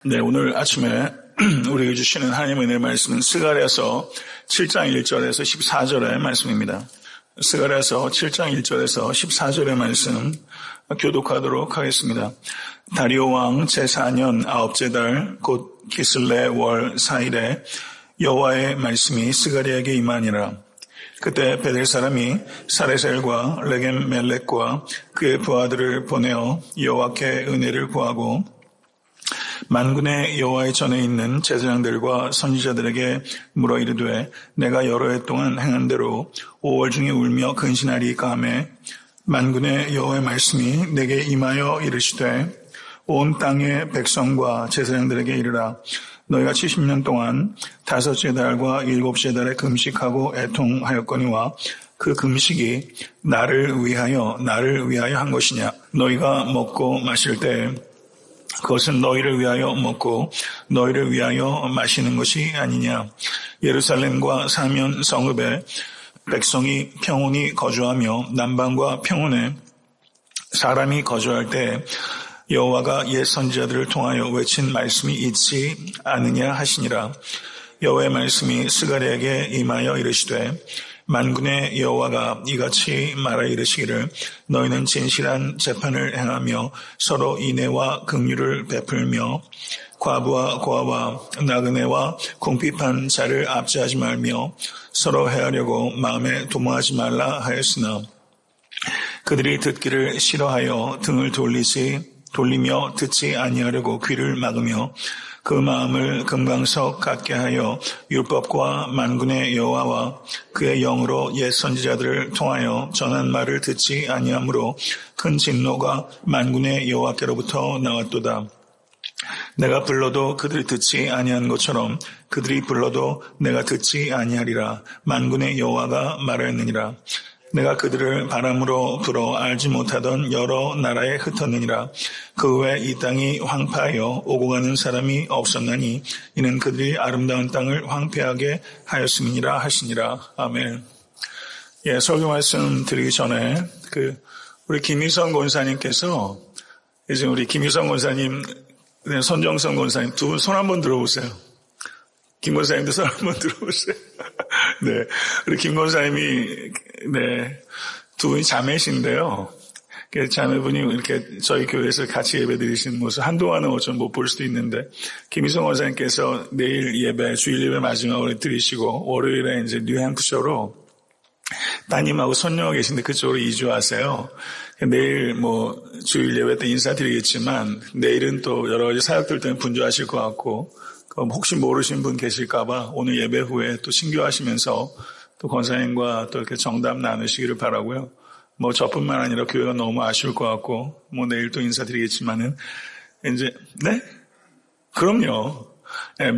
네, 오늘 아침에 우리에게 주시는 하나님의 은혜의 말씀은 스가랴서 7장 1절에서 14절의 말씀입니다. 스가랴서 7장 1절에서 14절의 말씀 교독하도록 하겠습니다. 다리오 왕 제4년 9째 달 곧 기슬레 월 4일에 여호와의 말씀이 스가랴에게 임하니라. 그때 베델 사람이 사레셀과 레겜 멜렉과 그의 부하들을 보내어 여호와께 은혜를 구하고 만군의 여호와의 전에 있는 제사장들과 선지자들에게 물어 이르되 내가 여러 해 동안 행한 대로 5월 중에 울며 근신하리이까 하매 만군의 여호와의 말씀이 내게 임하여 이르시되 온 땅의 백성과 제사장들에게 이르라. 너희가 70년 동안 5째 달과 7째 달에 금식하고 애통하였거니와 그 금식이 나를 위하여 한 것이냐. 너희가 먹고 마실 때 그것은 너희를 위하여 먹고 너희를 위하여 마시는 것이 아니냐. 예루살렘과 사면 성읍에 백성이 평온히 거주하며 남방과 평온에 사람이 거주할 때 여호와가 옛 선지자들을 통하여 외친 말씀이 있지 않느냐 하시니라. 여호와의 말씀이 스가랴에게 임하여 이르시되 만군의 여호와가 이같이 말하 이르시기를 너희는 진실한 재판을 행하며 서로 인애와 긍휼을 베풀며 과부와 고아와 나그네와 궁핍한 자를 압제하지 말며 서로 해하려고 마음에 도모하지 말라 하였으나 그들이 듣기를 싫어하여 등을 돌리며 듣지 아니하려고 귀를 막으며 그 마음을 금강석 같게 하여 율법과 만군의 여호와와 그의 영으로 옛 선지자들을 통하여 전한 말을 듣지 아니하므로 큰 진노가 만군의 여호와께로부터 나왔도다. 내가 불러도 그들이 듣지 아니한 것처럼 그들이 불러도 내가 듣지 아니하리라. 만군의 여호와가 말하였느니라. 내가 그들을 바람으로 불어 알지 못하던 여러 나라에 흩었느니라. 그 후에 이 땅이 황폐하여 오고 가는 사람이 없었나니 이는 그들이 아름다운 땅을 황폐하게 하였음이니라 하시니라. 아멘. 설교 말씀 드리기 전에 우리 김희성 권사님께서 이제 우리 김희성 권사님, 손정성 권사님 두 분 손 한번 들어보세요. 김 권사님도 손 한번 들어보세요. 네, 우리 김 권사님이 두 분이 자매신데요. 자매분이 이렇게 저희 교회에서 같이 예배 드리시는 모습 한동안은 어쩜 못 볼 수도 있는데 김희성 권사님께서 내일 예배, 주일 예배 마지막으로 드리시고 월요일에 이제 뉴햄프셔로 따님하고 손녀가 계신데 그쪽으로 이주하세요. 내일 주일 예배 때 인사드리겠지만 내일은 또 여러 가지 사역들 때문에 분주하실 것 같고 혹시 모르신 분 계실까봐 오늘 예배 후에 또 신교하시면서 또 권사님과 또 이렇게 정답 나누시기를 바라고요. 저뿐만 아니라 교회가 너무 아쉬울 것 같고 내일 또 인사드리겠지만은 이제 그럼요.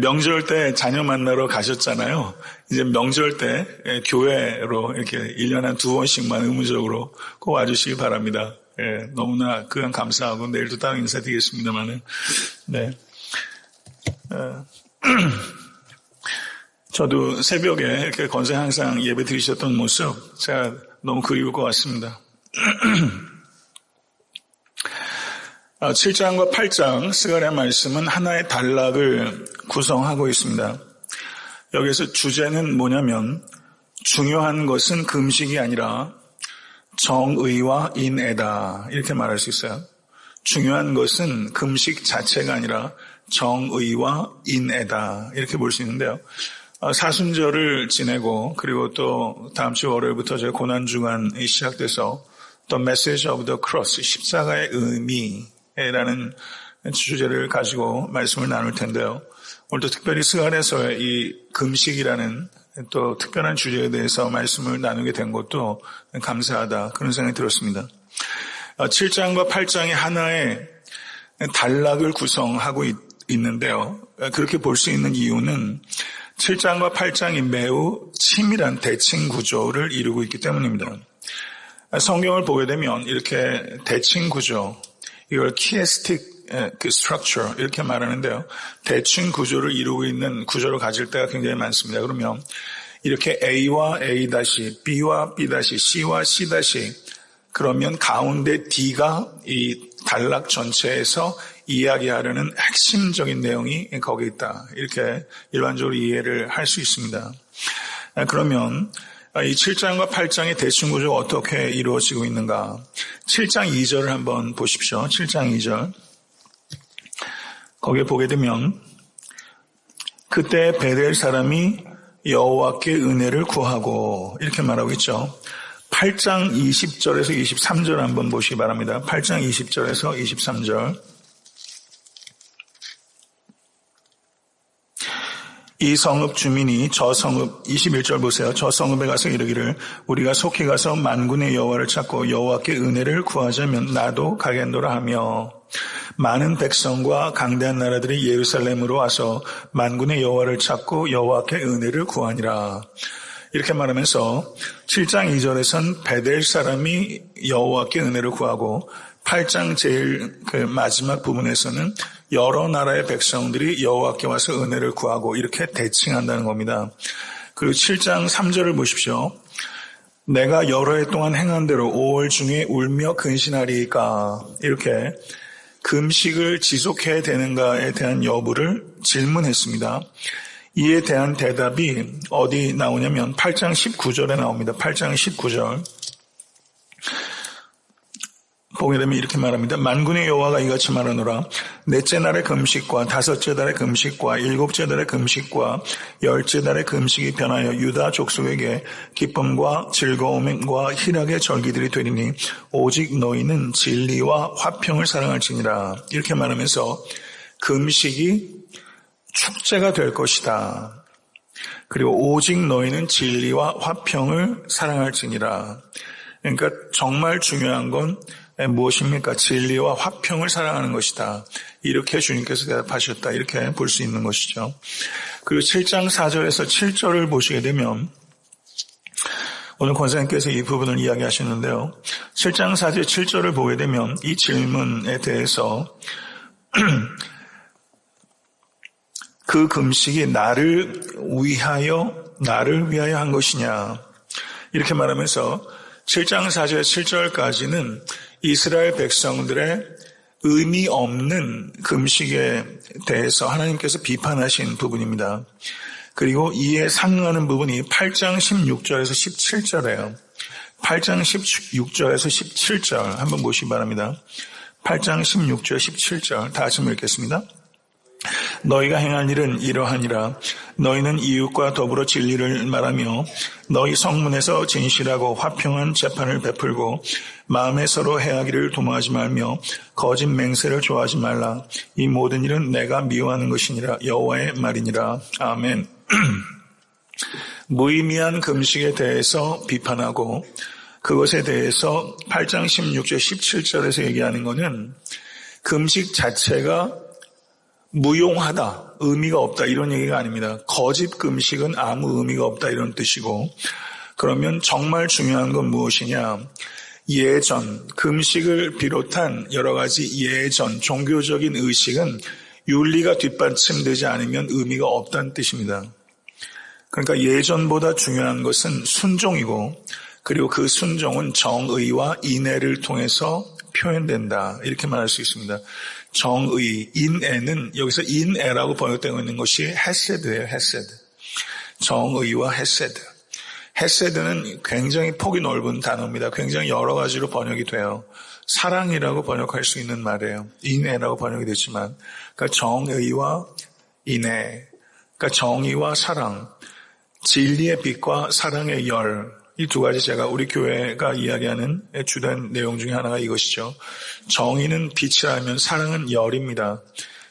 명절 때 자녀 만나러 가셨잖아요. 이제 명절 때 교회로 이렇게 1년에 한 2번씩만 의무적으로 꼭 와주시기 바랍니다. 너무나 그간 감사하고 내일도 따로 인사드리겠습니다만은 저도 새벽에 이렇게 권사 항상 예배 드리셨던 모습 제가 너무 그리울 것 같습니다. 7장과 8장 스가랴 말씀은 하나의 단락을 구성하고 있습니다. 여기서 주제는 뭐냐면 중요한 것은 금식이 아니라 정의와 인애다 이렇게 말할 수 있어요. 중요한 것은 금식 자체가 아니라 정의와 인애다 이렇게 볼 수 있는데요. 사순절을 지내고 그리고 또 다음 주 월요일부터 저희 고난주간이 시작돼서 The Message of the Cross, 십자가의 의미라는 주제를 가지고 말씀을 나눌 텐데요. 오늘도 특별히 스가랴서의 이 금식이라는 또 특별한 주제에 대해서 말씀을 나누게 된 것도 감사하다 그런 생각이 들었습니다. 7장과 8장이 하나의 단락을 구성하고 있는데요. 그렇게 볼 수 있는 이유는 7장과 8장이 매우 치밀한 대칭 구조를 이루고 있기 때문입니다. 성경을 보게 되면 이렇게 대칭 구조, 이걸 키에스틱 structure 이렇게 말하는데요. 대칭 구조를 이루고 있는 구조를 가질 때가 굉장히 많습니다. 그러면 이렇게 A와 A-, B와 B-, C와 C-, 그러면 가운데 D가 이 단락 전체에서 이야기하려는 핵심적인 내용이 거기에 있다. 이렇게 일반적으로 이해를 할 수 있습니다. 그러면 이 7장과 8장의 대충 구조가 어떻게 이루어지고 있는가? 7장 2절을 한번 보십시오. 7장 2절. 거기에 보게 되면 그때 베델 사람이 여호와께 은혜를 구하고 이렇게 말하고 있죠. 8장 20절에서 23절 한번 보시기 바랍니다. 8장 20절에서 23절. 이 성읍 주민이 저 성읍 21절 보세요. 저 성읍에 가서 이르기를 우리가 속히 가서 만군의 여호와를 찾고 여호와께 은혜를 구하자면 나도 가겠노라 하며 많은 백성과 강대한 나라들이 예루살렘으로 와서 만군의 여호와를 찾고 여호와께 은혜를 구하니라. 이렇게 말하면서 7장 2절에선 베델 사람이 여호와께 은혜를 구하고 8장 제일 마지막 부분에서는 여러 나라의 백성들이 여호와께 와서 은혜를 구하고 이렇게 대칭한다는 겁니다. 그리고 7장 3절을 보십시오. 내가 여러 해 동안 행한 대로 5월 중에 울며 근신하리이까 이렇게 금식을 지속해야 되는가에 대한 여부를 질문했습니다. 이에 대한 대답이 어디 나오냐면 8장 19절에 나옵니다. 8장 19절 보게 되면 이렇게 말합니다. 만군의 여호와가 이같이 말하노라. 넷째 날의 금식과 다섯째 달의 금식과 일곱째 달의 금식과 열째 달의 금식이 변하여 유다 족속에게 기쁨과 즐거움과 희락의 절기들이 되리니 오직 너희는 진리와 화평을 사랑할지니라. 이렇게 말하면서 금식이 축제가 될 것이다. 그리고 오직 너희는 진리와 화평을 사랑할지니라. 그러니까 정말 중요한 건 무엇입니까? 진리와 화평을 사랑하는 것이다. 이렇게 주님께서 대답하셨다. 이렇게 볼 수 있는 것이죠. 그리고 7장 4절에서 7절을 보시게 되면 오늘 권사님께서 이 부분을 이야기하셨는데요. 7장 4절 7절을 보게 되면 이 질문에 대해서 그 금식이 나를 위하여 한 것이냐 이렇게 말하면서 7장 4절 7절까지는 이스라엘 백성들의 의미 없는 금식에 대해서 하나님께서 비판하신 부분입니다. 그리고 이에 상응하는 부분이 8장 16절에서 17절이에요. 8장 16절에서 17절 한번 보시기 바랍니다. 8장 16절 17절 다 같이 읽겠습니다. 너희가 행할 일은 이러하니라. 너희는 이웃과 더불어 진리를 말하며 너희 성문에서 진실하고 화평한 재판을 베풀고 마음에 서로 해하기를 도모하지 말며 거짓 맹세를 좋아하지 말라. 이 모든 일은 내가 미워하는 것이니라. 여호와의 말이니라. 아멘. 무의미한 금식에 대해서 비판하고 그것에 대해서 8장 16절 17절에서 얘기하는 것은 금식 자체가 무용하다, 의미가 없다 이런 얘기가 아닙니다. 거짓 금식은 아무 의미가 없다 이런 뜻이고 그러면 정말 중요한 건 무엇이냐? 예전, 금식을 비롯한 여러 가지 예전, 종교적인 의식은 윤리가 뒷받침되지 않으면 의미가 없다는 뜻입니다. 그러니까 예전보다 중요한 것은 순종이고 그리고 그 순종은 정의와 인애를 통해서 표현된다 이렇게 말할 수 있습니다. 정의, 인애는 여기서 인애라고 번역되고 있는 것이 헤세드예요. 헤세드. 정의와 헤세드. 헤세드는 굉장히 폭이 넓은 단어입니다. 굉장히 여러 가지로 번역이 돼요. 사랑이라고 번역할 수 있는 말이에요. 인애라고 번역이 되지만 그러니까 정의와 인애, 그러니까 정의와 사랑, 진리의 빛과 사랑의 열, 이 두 가지 제가 우리 교회가 이야기하는 주된 내용 중에 하나가 이것이죠. 정의는 빛이라면 사랑은 열입니다.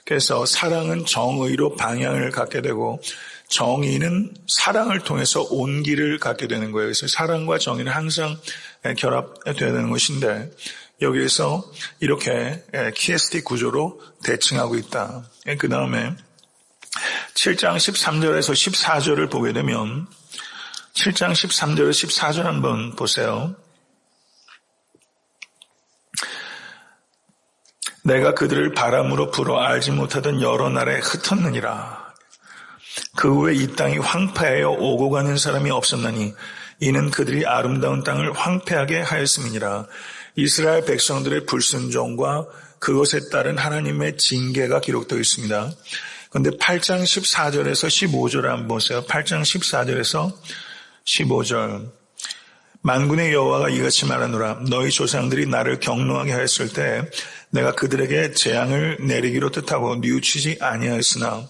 그래서 사랑은 정의로 방향을 갖게 되고 정의는 사랑을 통해서 온기를 갖게 되는 거예요. 그래서 사랑과 정의는 항상 결합되어야 되는 것인데 여기에서 이렇게 키에스틱 구조로 대칭하고 있다. 그 다음에 7장 13절에서 14절을 보게 되면 7장 13절에서 14절 한번 보세요. 내가 그들을 바람으로 불어 알지 못하던 여러 나라에 흩었느니라. 그 후에 이 땅이 황폐하여 오고 가는 사람이 없었나니 이는 그들이 아름다운 땅을 황폐하게 하였음이니라. 이스라엘 백성들의 불순종과 그것에 따른 하나님의 징계가 기록되어 있습니다. 그런데 8장 14절에서 15절을 한번 보세요. 8장 14절에서 15절. 만군의 여호와가 이같이 말하노라. 너희 조상들이 나를 경노하게 하였을 때 내가 그들에게 재앙을 내리기로 뜻하고 뉘우치지 아니하였으나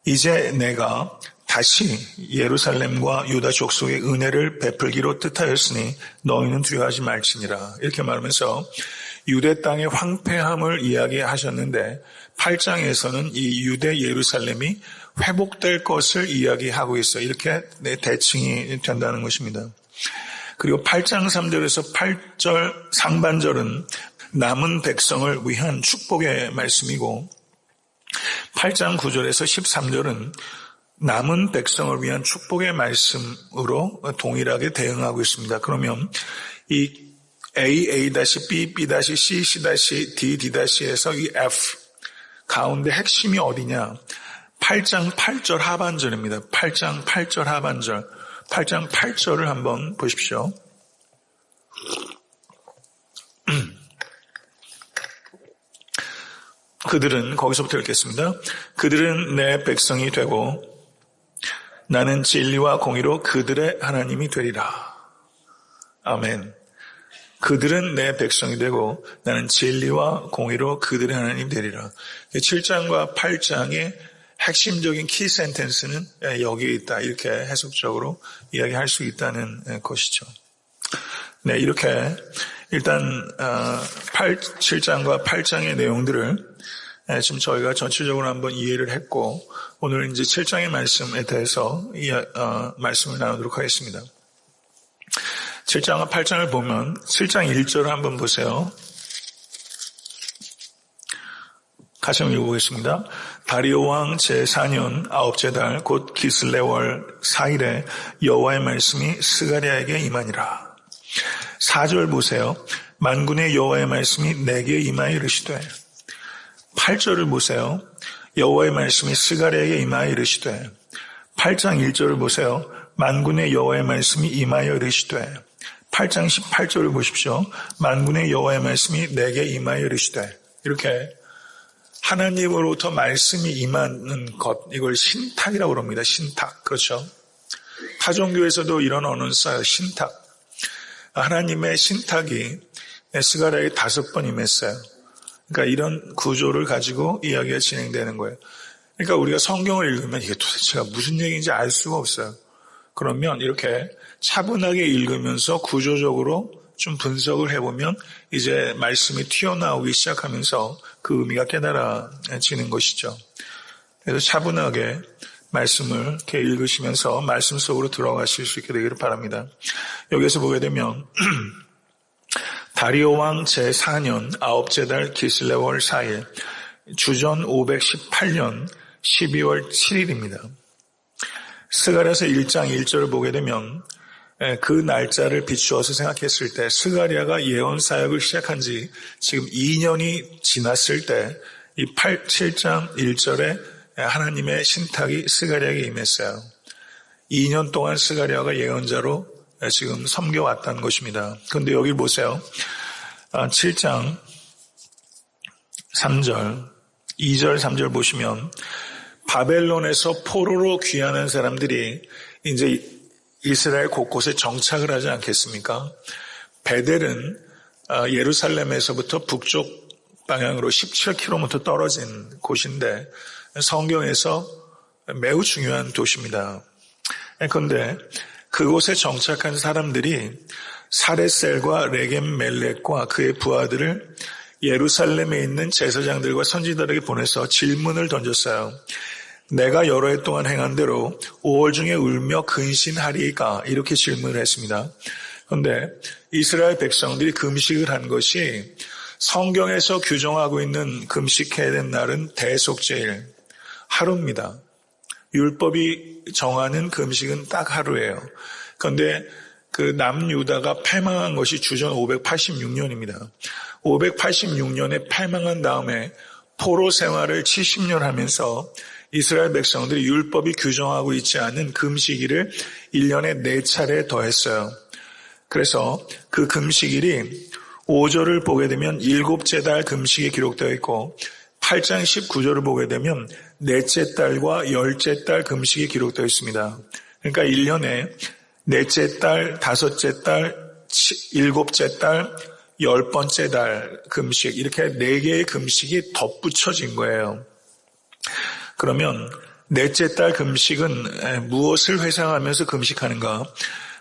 이제 내가 다시 예루살렘과 유다 족속의 은혜를 베풀기로 뜻하였으니 너희는 두려워하지 말지니라. 이렇게 말하면서 유대 땅의 황폐함을 이야기하셨는데 8장에서는 이 유대 예루살렘이 회복될 것을 이야기하고 있어요. 이렇게 대칭이 된다는 것입니다. 그리고 8장 3절에서 8절 상반절은 남은 백성을 위한 축복의 말씀이고 8장 9절에서 13절은 남은 백성을 위한 축복의 말씀으로 동일하게 대응하고 있습니다. 그러면 이 A, A-B, B-C, C-D, D-에서 이 F 가운데 핵심이 어디냐? 8장 8절 하반절입니다. 8장 8절 하반절. 8장 8절을 한번 보십시오. 그들은, 거기서부터 읽겠습니다. 그들은 내 백성이 되고 나는 진리와 공의로 그들의 하나님이 되리라. 아멘. 그들은 내 백성이 되고 나는 진리와 공의로 그들의 하나님이 되리라. 7장과 8장의 핵심적인 키 센텐스는 여기에 있다. 이렇게 해석적으로 이야기할 수 있다는 것이죠. 네, 이렇게 일단 7장과 8장의 내용들을 지금 저희가 전체적으로 한번 이해를 했고 오늘 이제 7장의 말씀에 대해서 말씀을 나누도록 하겠습니다. 7장과 8장을 보면 7장 1절을 한번 보세요. 같이 한번 읽어보겠습니다. 다리오 왕 제4년 아홉째 달 곧 기슬레월 4일에 여호와의 말씀이 스가랴에게 임하니라. 4절 보세요. 만군의 여호와의 말씀이 내게 임하여 이르시되 8절을 보세요. 여호와의 말씀이 스가랴에게 임하여 이르시되 8장 1절을 보세요. 만군의 여호와의 말씀이 임하여 이르시되 8장 18절을 보십시오. 만군의 여호와의 말씀이 내게 임하여 이르시되 이렇게 하나님으로부터 말씀이 임하는 것, 이걸 신탁이라고 합니다. 신탁. 그렇죠? 타종교에서도 이런 언어는 써요. 신탁. 하나님의 신탁이 스가랴에 5번 임했어요. 그러니까 이런 구조를 가지고 이야기가 진행되는 거예요. 그러니까 우리가 성경을 읽으면 이게 도대체가 무슨 얘기인지 알 수가 없어요. 그러면 이렇게 차분하게 읽으면서 구조적으로 좀 분석을 해보면 이제 말씀이 튀어나오기 시작하면서 그 의미가 깨달아지는 것이죠. 그래서 차분하게 말씀을 이렇게 읽으시면서 말씀 속으로 들어가실 수 있게 되기를 바랍니다. 여기서 보게 되면 다리오 왕 제4년 아홉째 달 기슬레월 4일 주전 518년 12월 7일입니다. 스가랴서 1장 1절을 보게 되면 그 날짜를 비추어서 생각했을 때 스가랴가 예언 사역을 시작한 지 지금 2년이 지났을 때 이 7장 1절에 하나님의 신탁이 스가랴에게 임했어요. 2년 동안 스가랴가 예언자로 지금 섬겨왔다는 것입니다. 그런데 여기 보세요. 7장 3절, 2절, 3절 보시면 바벨론에서 포로로 귀환한 사람들이 이제 이스라엘 곳곳에 정착을 하지 않겠습니까? 베델은 예루살렘에서부터 북쪽 방향으로 17km 떨어진 곳인데 성경에서 매우 중요한 도시입니다. 그런데 그곳에 정착한 사람들이 사레셀과 레겜멜렉과 그의 부하들을 예루살렘에 있는 제사장들과 선지자들에게 보내서 질문을 던졌어요. 내가 여러 해 동안 행한 대로 5월 중에 울며 근신하리이까? 이렇게 질문을 했습니다. 그런데 이스라엘 백성들이 금식을 한 것이 성경에서 규정하고 있는 금식해야 되는 날은 대속제일, 하루입니다. 율법이 정하는 금식은 딱 하루예요. 그런데 그 남유다가 패망한 것이 주전 586년입니다. 586년에 패망한 다음에 포로 생활을 70년 하면서 이스라엘 백성들이 율법이 규정하고 있지 않은 금식일을 1년에 4차례 더했어요. 그래서 그 금식일이 5절을 보게 되면 7째 달 금식이 기록되어 있고 8장 19절을 보게 되면 넷째 달과 10째 달 금식이 기록되어 있습니다. 그러니까 1년에 넷째 달, 다섯째 달, 7째 달, 10번째 달 금식, 이렇게 4개의 금식이 덧붙여진 거예요. 그러면 넷째 달 금식은 무엇을 회상하면서 금식하는가?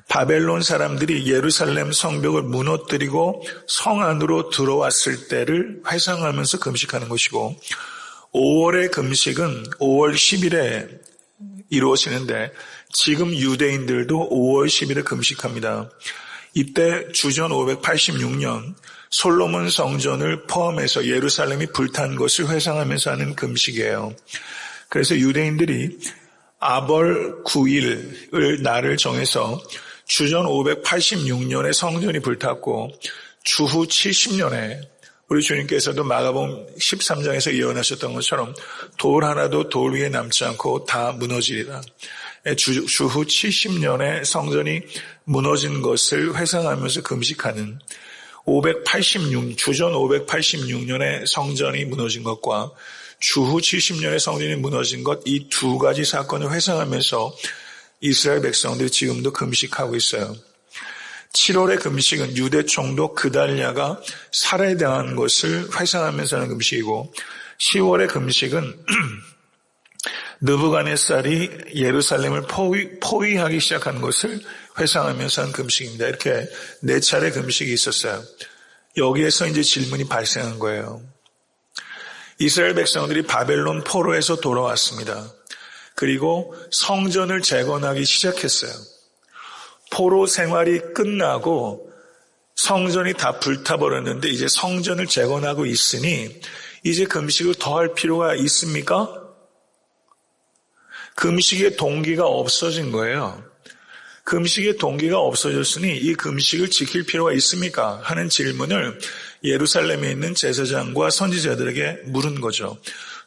바벨론 사람들이 예루살렘 성벽을 무너뜨리고 성 안으로 들어왔을 때를 회상하면서 금식하는 것이고, 5월의 금식은 5월 10일에 이루어지는데 지금 유대인들도 5월 10일에 금식합니다. 이때 주전 586년 솔로몬 성전을 포함해서 예루살렘이 불탄 것을 회상하면서 하는 금식이에요. 그래서 유대인들이 아벌 9일을 날을 정해서 주전 586년에 성전이 불탔고 주후 70년에 우리 주님께서도 마가복음 13장에서 예언하셨던 것처럼 돌 하나도 돌 위에 남지 않고 다 무너지리라. 주후 70년에 성전이 무너진 것을 회상하면서 금식하는 주전 586년에 성전이 무너진 것과 주후 70년에 성전이 무너진 것, 이 두 가지 사건을 회상하면서 이스라엘 백성들이 지금도 금식하고 있어요. 7월의 금식은 유대 총독 그달랴가 살해당한 것을 회상하면서 하는 금식이고, 10월의 금식은 느부갓네살이 예루살렘을 포위하기 시작한 것을 회상하면서 한 금식입니다. 이렇게 4차례 금식이 있었어요. 여기에서 이제 질문이 발생한 거예요. 이스라엘 백성들이 바벨론 포로에서 돌아왔습니다. 그리고 성전을 재건하기 시작했어요. 포로 생활이 끝나고 성전이 다 불타버렸는데 이제 성전을 재건하고 있으니 이제 금식을 더 할 필요가 있습니까? 금식의 동기가 없어진 거예요. 금식의 동기가 없어졌으니 이 금식을 지킬 필요가 있습니까? 하는 질문을 예루살렘에 있는 제사장과 선지자들에게 물은 거죠.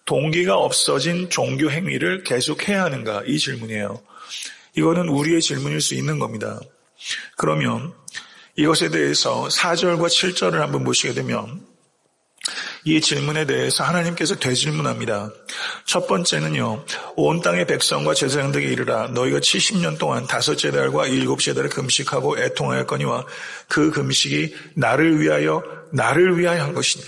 동기가 없어진 종교 행위를 계속해야 하는가? 이 질문이에요. 이거는 우리의 질문일 수 있는 겁니다. 그러면 이것에 대해서 4절과 7절을 한번 보시게 되면 이 질문에 대해서 하나님께서 되질문합니다. 첫 번째는요, 온 땅의 백성과 제사장들에게 이르라. 너희가 70년 동안 5째 달과 7째 달을 금식하고 애통하였거니와 그 금식이 나를 위하여 한 것이냐.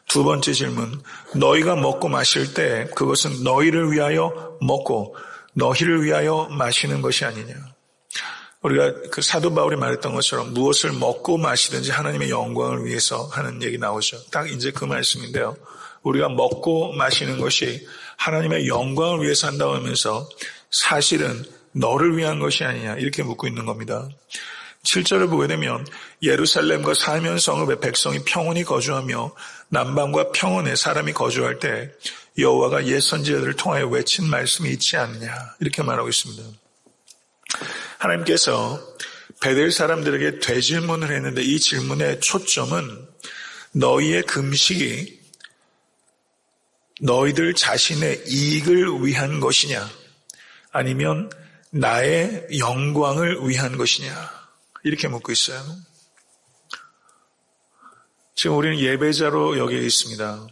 두 번째 질문, 너희가 먹고 마실 때 그것은 너희를 위하여 먹고 너희를 위하여 마시는 것이 아니냐. 우리가 그 사도 바울이 말했던 것처럼 무엇을 먹고 마시든지 하나님의 영광을 위해서 하는 얘기 나오죠. 딱 이제 그 말씀인데요. 우리가 먹고 마시는 것이 하나님의 영광을 위해서 한다고 하면서 사실은 너를 위한 것이 아니냐 이렇게 묻고 있는 겁니다. 7절을 보게 되면 예루살렘과 사면 성읍의 백성이 평온히 거주하며 남방과 평원에 사람이 거주할 때 여호와가 옛 선지자들을 통하여 외친 말씀이 있지 않느냐 이렇게 말하고 있습니다. 하나님께서 베델 사람들에게 되질문을 했는데 이 질문의 초점은 너희의 금식이 너희들 자신의 이익을 위한 것이냐 아니면 나의 영광을 위한 것이냐 이렇게 묻고 있어요. 지금 우리는 예배자로 여기에 있습니다.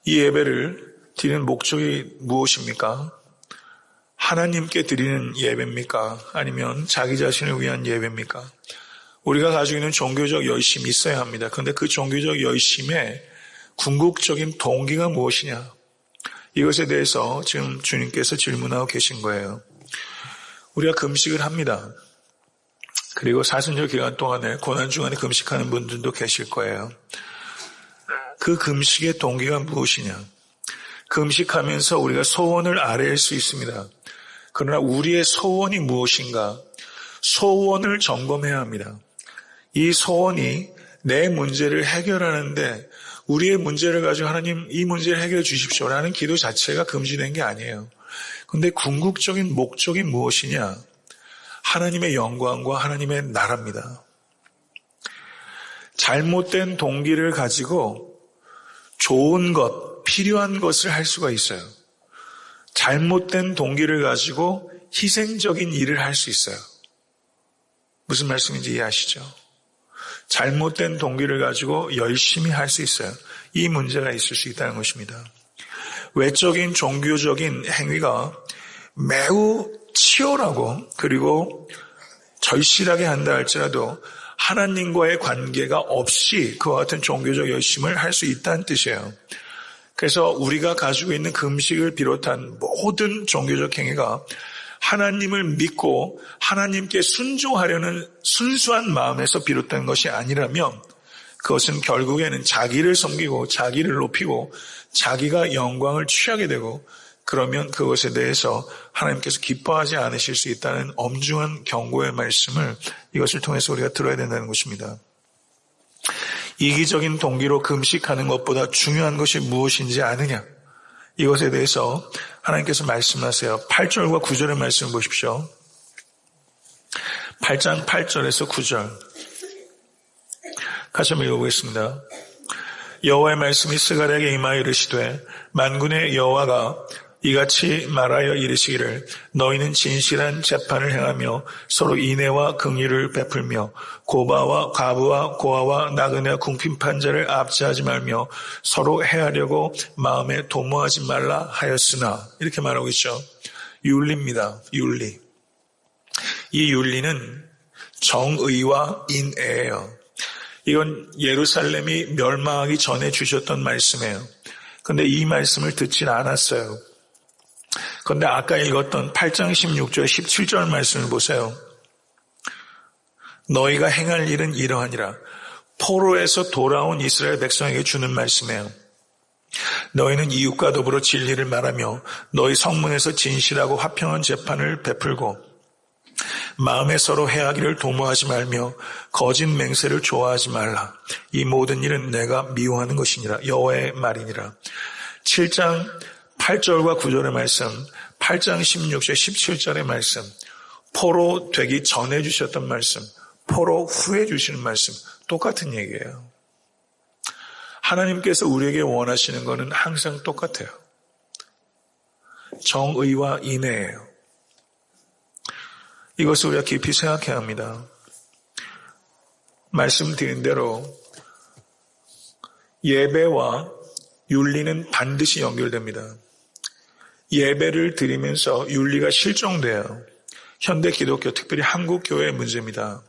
이 예배를 드리는 목적이 무엇입니까? 하나님께 드리는 예배입니까? 아니면 자기 자신을 위한 예배입니까? 우리가 가지고 있는 종교적 열심이 있어야 합니다. 그런데 그 종교적 열심의 궁극적인 동기가 무엇이냐? 이것에 대해서 지금 주님께서 질문하고 계신 거예요. 우리가 금식을 합니다. 그리고 사순절 기간 동안에 고난 중간에 금식하는 분들도 계실 거예요. 그 금식의 동기가 무엇이냐? 금식하면서 우리가 소원을 아뢰일 수 있습니다. 그러나 우리의 소원이 무엇인가? 소원을 점검해야 합니다. 이 소원이 내 문제를 해결하는데 우리의 문제를 가지고 하나님 이 문제를 해결해 주십시오라는 기도 자체가 금지된 게 아니에요. 그런데 궁극적인 목적이 무엇이냐? 하나님의 영광과 하나님의 나라입니다. 잘못된 동기를 가지고 좋은 것, 필요한 것을 할 수가 있어요. 잘못된 동기를 가지고 희생적인 일을 할 수 있어요. 무슨 말씀인지 이해하시죠? 잘못된 동기를 가지고 열심히 할 수 있어요. 이 문제가 있을 수 있다는 것입니다. 외적인 종교적인 행위가 매우 치열하고 그리고 절실하게 한다 할지라도 하나님과의 관계가 없이 그와 같은 종교적 열심을 할 수 있다는 뜻이에요. 그래서 우리가 가지고 있는 금식을 비롯한 모든 종교적 행위가 하나님을 믿고 하나님께 순종하려는 순수한 마음에서 비롯된 것이 아니라면 그것은 결국에는 자기를 섬기고 자기를 높이고 자기가 영광을 취하게 되고 그러면 그것에 대해서 하나님께서 기뻐하지 않으실 수 있다는 엄중한 경고의 말씀을 이것을 통해서 우리가 들어야 된다는 것입니다. 이기적인 동기로 금식하는 것보다 중요한 것이 무엇인지 아느냐? 이것에 대해서 하나님께서 말씀하세요. 8절과 9절의 말씀을 보십시오. 8장 8절에서 9절. 같이 한번 읽어보겠습니다. 여호와의 말씀이 스가랴에게 임하여 이르시되 만군의 여호와가 이같이 말하여 이르시기를 너희는 진실한 재판을 행하며 서로 인애와 긍휼을 베풀며 고바와 과부와 고아와 나그네와 궁핍한 자를 압제하지 말며 서로 해하려고 마음에 도모하지 말라 하였으나 이렇게 말하고 있죠. 윤리입니다. 윤리. 이 윤리는 정의와 인애예요. 이건 예루살렘이 멸망하기 전에 주셨던 말씀이에요. 그런데 이 말씀을 듣진 않았어요. 그런데 아까 읽었던 8장 16절 17절 말씀을 보세요. 너희가 행할 일은 이러하니라. 포로에서 돌아온 이스라엘 백성에게 주는 말씀이에요. 너희는 이웃과 더불어 진리를 말하며 너희 성문에서 진실하고 화평한 재판을 베풀고 마음에 서로 해하기를 도모하지 말며 거짓 맹세를 좋아하지 말라. 이 모든 일은 내가 미워하는 것이니라. 여호와의 말이니라. 7장 8절과 9절의 말씀, 8장 16절 17절의 말씀, 포로 되기 전에 주셨던 말씀, 포로 후에 주시는 말씀 똑같은 얘기예요. 하나님께서 우리에게 원하시는 것은 항상 똑같아요. 정의와 인애예요. 이것을 우리가 깊이 생각해야 합니다. 말씀드린 대로 예배와 윤리는 반드시 연결됩니다. 예배를 드리면서 윤리가 실종돼요. 현대 기독교, 특별히 한국 교회의 문제입니다.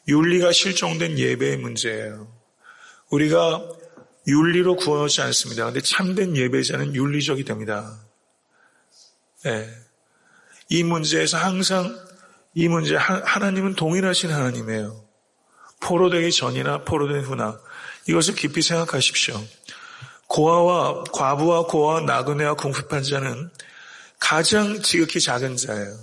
윤리가 실종된 예배의 문제예요. 우리가 윤리로 구원하지 않습니다. 그런데 참된 예배자는 윤리적이 됩니다. 네. 이 문제에서 항상 이 문제 하나님은 동일하신 하나님이에요. 포로되기 전이나 포로된 후나 이것을 깊이 생각하십시오. 고아와 과부와 고아 나그네와 궁핍한 자는 가장 지극히 작은 자예요.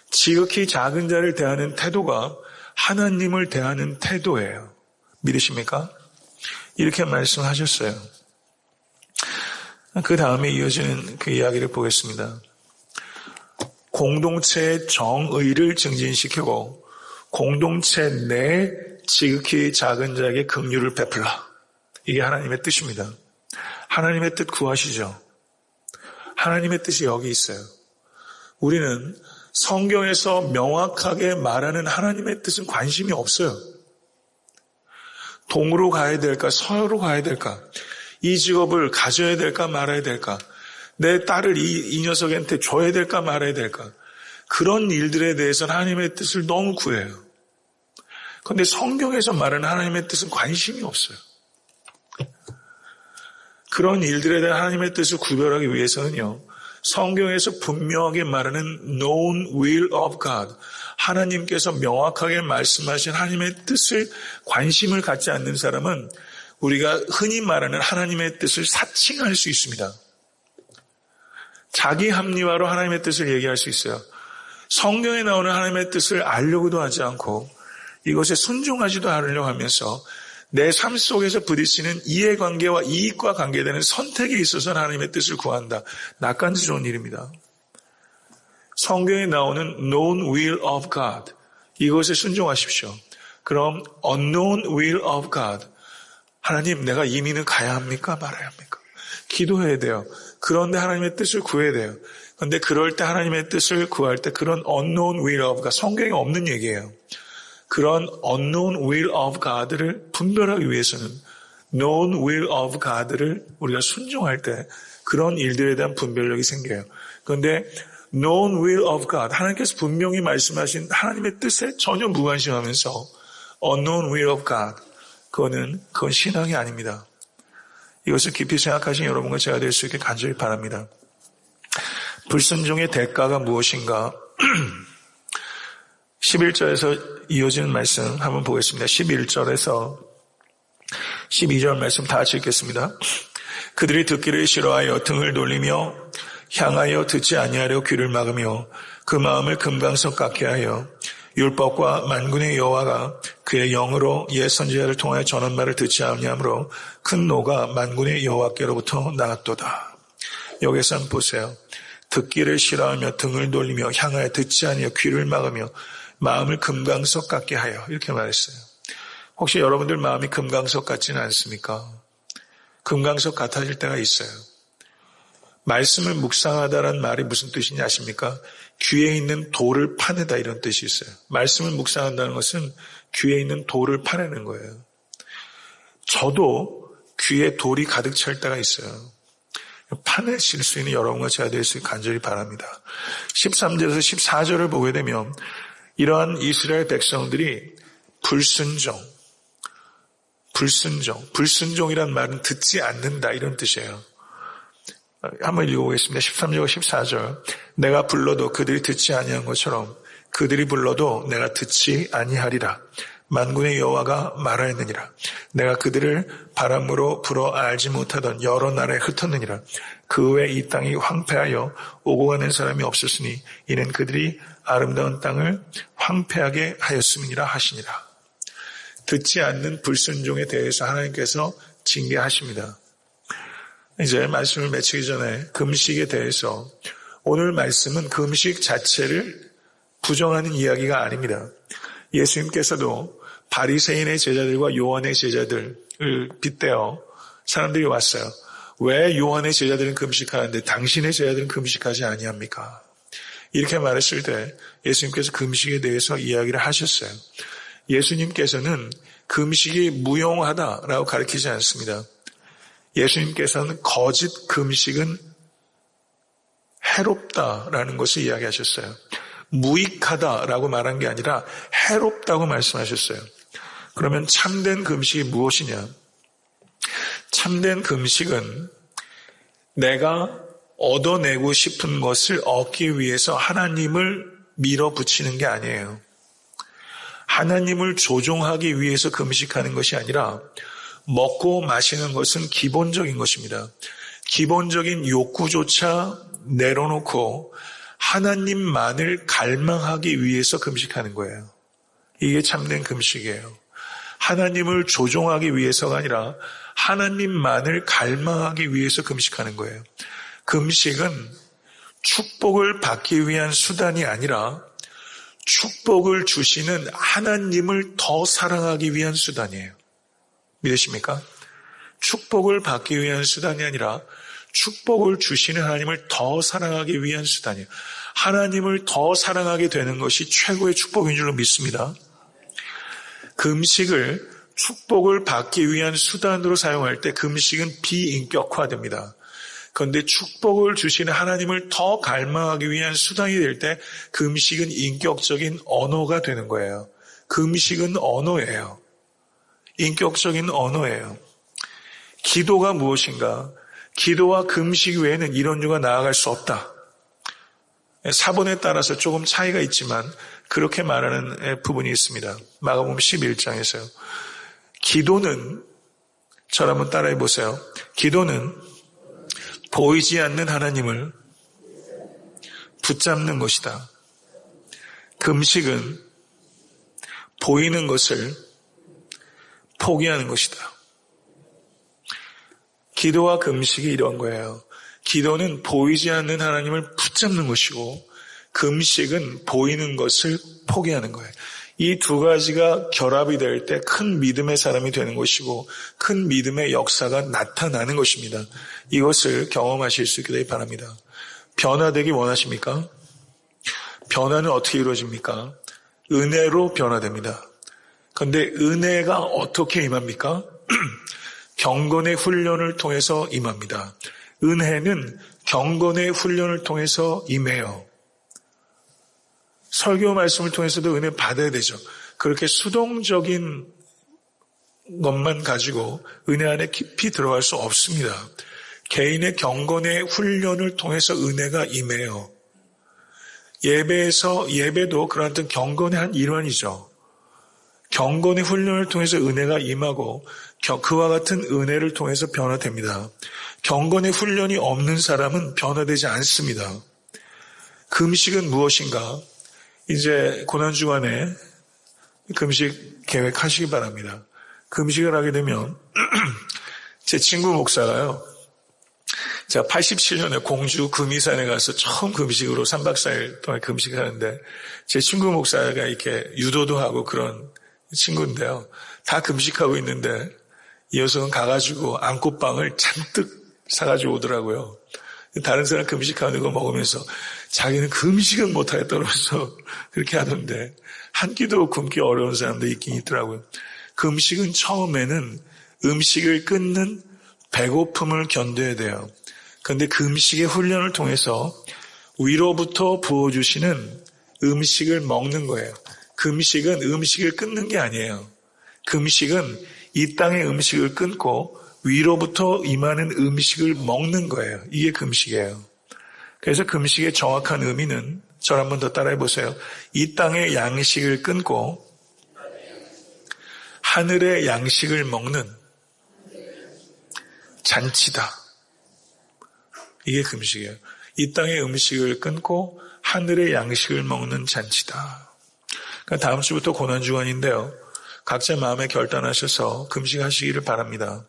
지극히 작은 자를 대하는 태도가 하나님을 대하는 태도예요. 믿으십니까? 이렇게 말씀하셨어요. 그 다음에 이어지는 그 이야기를 보겠습니다. 공동체의 정의를 증진시키고 공동체 내 지극히 작은 자에게 긍휼을 베풀라. 이게 하나님의 뜻입니다. 하나님의 뜻 구하시죠. 하나님의 뜻이 여기 있어요. 우리는 성경에서 명확하게 말하는 하나님의 뜻은 관심이 없어요. 동으로 가야 될까 서로 가야 될까 이 직업을 가져야 될까 말아야 될까 내 딸을 이 녀석한테 줘야 될까 말아야 될까 그런 일들에 대해서는 하나님의 뜻을 너무 구해요. 그런데 성경에서 말하는 하나님의 뜻은 관심이 없어요. 그런 일들에 대한 하나님의 뜻을 구별하기 위해서는요. 성경에서 분명하게 말하는 known will of God 하나님께서 명확하게 말씀하신 하나님의 뜻을 관심을 갖지 않는 사람은 우리가 흔히 말하는 하나님의 뜻을 사칭할 수 있습니다. 자기 합리화로 하나님의 뜻을 얘기할 수 있어요. 성경에 나오는 하나님의 뜻을 알려고도 하지 않고 이것에 순종하지도 않으려고 하면서 내 삶 속에서 부딪히는 이해관계와 이익과 관계되는 선택에 있어서 하나님의 뜻을 구한다. 낯간지러운 일입니다. 성경에 나오는 known will of God 이것에 순종하십시오. 그럼 unknown will of God 하나님 내가 이민을 가야 합니까? 말아야 합니까? 기도해야 돼요. 그런데 하나님의 뜻을 구해야 돼요. 그런데 그럴 때 하나님의 뜻을 구할 때 그런 unknown will of God 성경에 없는 얘기예요. 그런 unknown will of God를 분별하기 위해서는 known will of God를 우리가 순종할 때 그런 일들에 대한 분별력이 생겨요. 그런데 known will of God, 하나님께서 분명히 말씀하신 하나님의 뜻에 전혀 무관심하면서 unknown will of God, 그건 신앙이 아닙니다. 이것을 깊이 생각하신 여러분과 제가 될 수 있게 간절히 바랍니다. 불순종의 대가가 무엇인가? 11절에서 이어지는 말씀 한번 보겠습니다. 11절에서 12절 말씀 다 같이 읽겠습니다. 그들이 듣기를 싫어하여 등을 돌리며 향하여 듣지 아니하려 귀를 막으며 그 마음을 금강석 같게 하여 율법과 만군의 여호와가 그의 영으로 옛 선지자를 통하여 전한 말을 듣지 아니하므로 큰 노가 만군의 여호와께로부터 나왔도다. 여기서 한번 보세요. 듣기를 싫어하며 등을 돌리며 향하여 듣지 아니하여 귀를 막으며 마음을 금강석 같게 하여, 이렇게 말했어요. 혹시 여러분들 마음이 금강석 같지는 않습니까? 금강석 같아질 때가 있어요. 말씀을 묵상하다라는 말이 무슨 뜻인지 아십니까? 귀에 있는 돌을 파내다, 이런 뜻이 있어요. 말씀을 묵상한다는 것은 귀에 있는 돌을 파내는 거예요. 저도 귀에 돌이 가득 찰 때가 있어요. 파내실 수 있는 여러분과 제가 될 수 있게 간절히 바랍니다. 13절에서 14절을 보게 되면 이러한 이스라엘 백성들이 불순종이란 말은 듣지 않는다, 이런 뜻이에요. 한번 읽어보겠습니다. 13절과 14절. 내가 불러도 그들이 듣지 아니한 것처럼 그들이 불러도 내가 듣지 아니하리라. 만군의 여호와가 말하였느니라. 내가 그들을 바람으로 불어 알지 못하던 여러 나라에 흩었느니라. 그 후에 이 땅이 황폐하여 오고 가는 사람이 없었으니 이는 그들이 아름다운 땅을 황폐하게 하였음이니라 하시니라. 듣지 않는 불순종에 대해서 하나님께서 징계하십니다. 이제 말씀을 맺히기 전에 금식에 대해서, 오늘 말씀은 금식 자체를 부정하는 이야기가 아닙니다. 예수님께서도 바리새인의 제자들과 요한의 제자들을 빗대어 사람들이 왔어요. 왜 요한의 제자들은 금식하는데 당신의 제자들은 금식하지 아니합니까? 이렇게 말했을 때 예수님께서 금식에 대해서 이야기를 하셨어요. 예수님께서는 금식이 무용하다라고 가르치지 않습니다. 예수님께서는 거짓 금식은 해롭다라는 것을 이야기하셨어요. 무익하다라고 말한 게 아니라 해롭다고 말씀하셨어요. 그러면 참된 금식이 무엇이냐? 참된 금식은 내가 얻어내고 싶은 것을 얻기 위해서 하나님을 밀어붙이는 게 아니에요. 하나님을 조종하기 위해서 금식하는 것이 아니라 먹고 마시는 것은 기본적인 것입니다. 기본적인 욕구조차 내려놓고 하나님만을 갈망하기 위해서 금식하는 거예요. 이게 참된 금식이에요. 하나님을 조종하기 위해서가 아니라 하나님만을 갈망하기 위해서 금식하는 거예요. 금식은 축복을 받기 위한 수단이 아니라 축복을 주시는 하나님을 더 사랑하기 위한 수단이에요. 믿으십니까? 축복을 받기 위한 수단이 아니라 축복을 주시는 하나님을 더 사랑하기 위한 수단이에요. 하나님을 더 사랑하게 되는 것이 최고의 축복인 줄로 믿습니다. 금식을 축복을 받기 위한 수단으로 사용할 때 금식은 비인격화됩니다. 그런데 축복을 주시는 하나님을 더 갈망하기 위한 수단이 될 때 금식은 인격적인 언어가 되는 거예요. 금식은 언어예요. 인격적인 언어예요. 기도가 무엇인가? 기도와 금식 외에는 이론주가 나아갈 수 없다. 사본에 따라서 조금 차이가 있지만 그렇게 말하는 부분이 있습니다. 마가복음 11장에서요. 기도는, 저를 한번 따라해 보세요. 기도는 보이지 않는 하나님을 붙잡는 것이다. 금식은 보이는 것을 포기하는 것이다. 기도와 금식이 이런 거예요. 기도는 보이지 않는 하나님을 붙잡는 것이고 금식은 보이는 것을 포기하는 거예요. 이 두 가지가 결합이 될 때 큰 믿음의 사람이 되는 것이고 큰 믿음의 역사가 나타나는 것입니다. 이것을 경험하실 수 있게 되기 바랍니다. 변화되기 원하십니까? 변화는 어떻게 이루어집니까? 은혜로 변화됩니다. 그런데 은혜가 어떻게 임합니까? 경건의 훈련을 통해서 임합니다. 은혜는 경건의 훈련을 통해서 임해요. 설교 말씀을 통해서도 은혜 받아야 되죠. 그렇게 수동적인 것만 가지고 은혜 안에 깊이 들어갈 수 없습니다. 개인의 경건의 훈련을 통해서 은혜가 임해요. 예배도 그런 어떤 경건의 한 일환이죠. 경건의 훈련을 통해서 은혜가 임하고 그와 같은 은혜를 통해서 변화됩니다. 경건의 훈련이 없는 사람은 변화되지 않습니다. 금식은 무엇인가? 이제 고난주간에 금식 계획하시기 바랍니다. 금식을 하게 되면 제 친구 목사가요. 제가 87년에 공주 금이산에 가서 처음 금식으로 3박 4일 동안 금식을 하는데 제 친구 목사가 이렇게 유도도 하고 그런 친구인데요. 다 금식하고 있는데 이 녀석은 가가지고 안꽃빵을 잔뜩 사가지고 오더라고요. 다른 사람 금식하는 거 먹으면서 자기는 금식은 못하겠다면서 그렇게 하던데 한 끼도 굶기 어려운 사람도 있긴 있더라고요. 금식은 처음에는 음식을 끊는 배고픔을 견뎌야 돼요. 그런데 금식의 훈련을 통해서 위로부터 부어주시는 음식을 먹는 거예요. 금식은 음식을 끊는 게 아니에요. 금식은 이 땅의 음식을 끊고 위로부터 임하는 음식을 먹는 거예요. 이게 금식이에요. 그래서 금식의 정확한 의미는 저를 한번 더 따라해 보세요. 이 땅의 양식을 끊고 하늘의 양식을 먹는 잔치다. 이게 금식이에요. 이 땅의 음식을 끊고 하늘의 양식을 먹는 잔치다. 그러니까 다음 주부터 고난주간인데요. 각자 마음에 결단하셔서 금식하시기를 바랍니다.